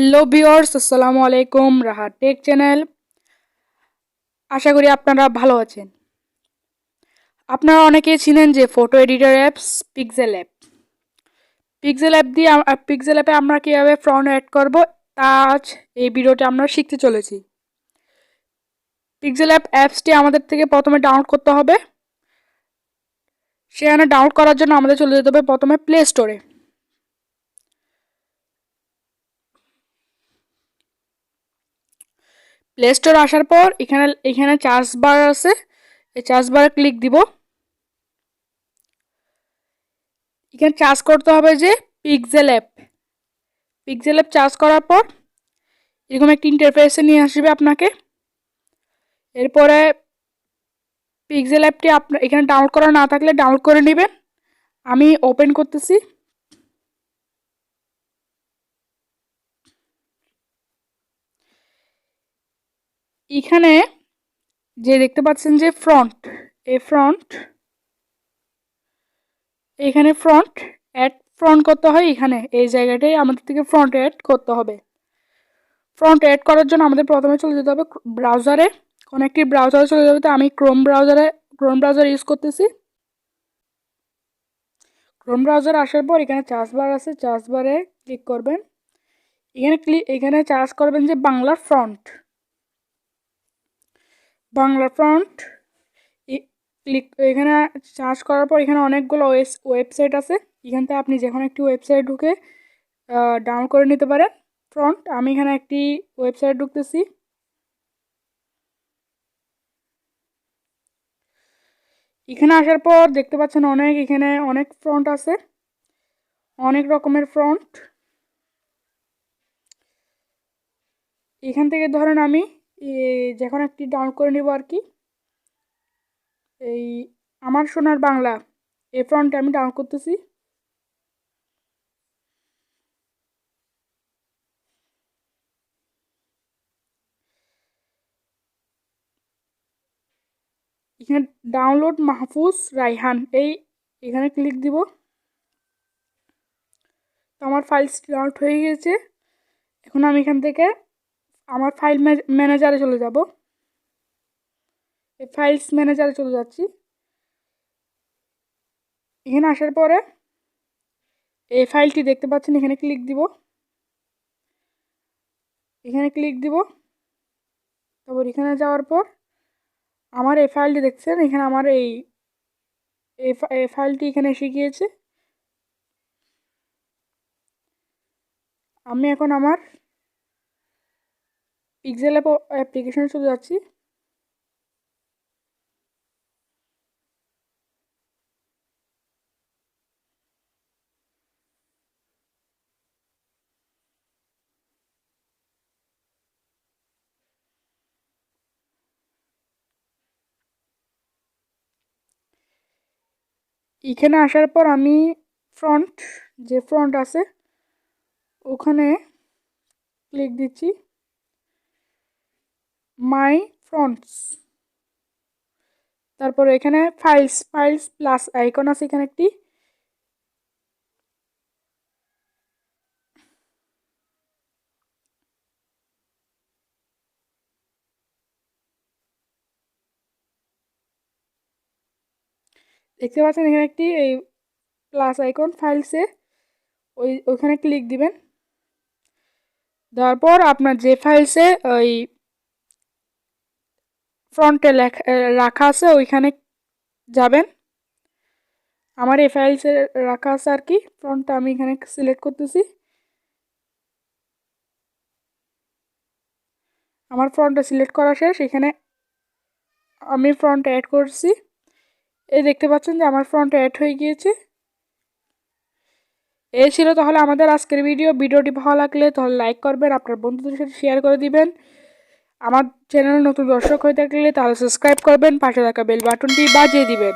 Hello viewers, আসসালামু আলাইকুম। রাহা take channel. আশা করি আপনারা ভালো আছেন। আপনারা অনেকেই চিনেন যে photo editor apps pixel app. Pixel অ্যাপে আমরা কীভাবে ফন্ট অ্যাড করব তা আজ এই ভিডিওতে আমরা শিখতে চলেছি। পিক্সেল অ্যাপসটি আমাদের থেকে প্রথমে ডাউনলোড করতে হবে। সেখানে ডাউনলোড করার জন্য আমাদের চলে যেতে হবে প্রথমে প্লে স্টোরে। প্লে স্টোর আসার পর এখানে চার্জ বার আছে, এই চার্জ বারে ক্লিক দিব। এখানে চার্জ করতে হবে যে পিক্সেল অ্যাপ চার্জ করার পর এরকম একটি ইন্টারফেসে নিয়ে আসবে আপনাকে। এরপরে পিক্সেল অ্যাপটি আপনার এখানে ডাউনলোড করা না থাকলে ডাউনলোড করে নেবেন। আমি ওপেন করতেছি। এখানে যে দেখতে পাচ্ছেন যে এখানে ফ্রন্ট করতে হয়। এখানে এই জায়গাটাই আমাদের থেকে ফ্রন্ট অ্যাড করতে হবে। ফ্রন্ট অ্যাড করার জন্য আমাদের প্রথমে চলে যেতে হবে ব্রাউজারে। কোনো একটি ব্রাউজারে চলে যাবে। তো আমি ক্রোম ব্রাউজার ইউজ করতেছি। ক্রোম ব্রাউজার আসার পর এখানে চার্জ বার আছে, চার্জ বারে ক্লিক করবেন। এখানে চার্জ করবেন যে বাংলা ফ্রন্ট এখানে চার্জ করার পর এখানে অনেকগুলো ওয়েবসাইট আছে। এখান থেকে আপনি যে কোনো একটি ওয়েবসাইট ঢুকে ডাউনলোড করে নিতে পারেন ফ্রন্ট। আমি এখানে একটি ওয়েবসাইট ঢুকতেছি। এখানে আসার পর দেখতে পাচ্ছেন এখানে অনেক ফ্রন্ট আছে, অনেক রকমের ফ্রন্ট। এখান থেকে ধরেন আমি যে কোনো একটি ডাউনলোড করে নেব আর কি। এই আমার সোনার বাংলা এই ফ্রন্টে আমি ডাউনলোড করতেছি। এখানে ডাউনলোড মাহফুজ রায়হান এখানে ক্লিক দিব। তো আমার ফাইলস ডাউনলোড হয়ে গেছে। এখন আমি এখান থেকে আমার ফাইল ম্যানেজারে চলে যাব। এই ফাইলস ম্যানেজারে চলে যাচ্ছি। এখানে আসার পরে এই ফাইলটি দেখতে পাচ্ছেন, এখানে ক্লিক দিব। তারপর এখানে যাওয়ার পর আমার এই ফাইলটি দেখছেন, এখানে আমার এই ফাইলটি এখানে এসে গিয়েছে। আমি এখন আমার পিক্সেল অ্যাপ্লিকেশনে চলে যাচ্ছি। এখানে আসার পর আমি ফ্রন্ট আছে ওখানে ক্লিক দিচ্ছি, মাই ফ্রন্টস। তারপরে এখানে ফাইলস প্লাস আইকন আছে, এখানে একটি দেখতে পাচ্ছেন, এখানে একটি এই প্লাস আইকন ফাইলসে ওইখানে ক্লিক দিবেন। তারপর আপনার যে ফাইলসে ওই ফ্রন্টে রাখা আছে ওইখানে যাবেন। আমার এই ফাইলসে রাখা আছে আর কি ফ্রন্টটা, আমি এখানে সিলেক্ট করতেছি। আমার ফ্রন্টটা সিলেক্ট করা শেষ। এখানে আমি ফ্রন্ট অ্যাড করছি। এই দেখতে পাচ্ছেন যে আমার ফ্রন্ট অ্যাড হয়ে গিয়েছে। এই ছিল তাহলে আমাদের আজকের ভিডিওটি ভালো লাগলে তাহলে লাইক করবেন, আপনার বন্ধুদের সাথে শেয়ার করে দিবেন। আমার চ্যানেলে নতুন দর্শক হয়ে থাকলে তাহলে সাবস্ক্রাইব করবেন, পাশে থাকা বেল বাটনটি বাজিয়ে দিবেন।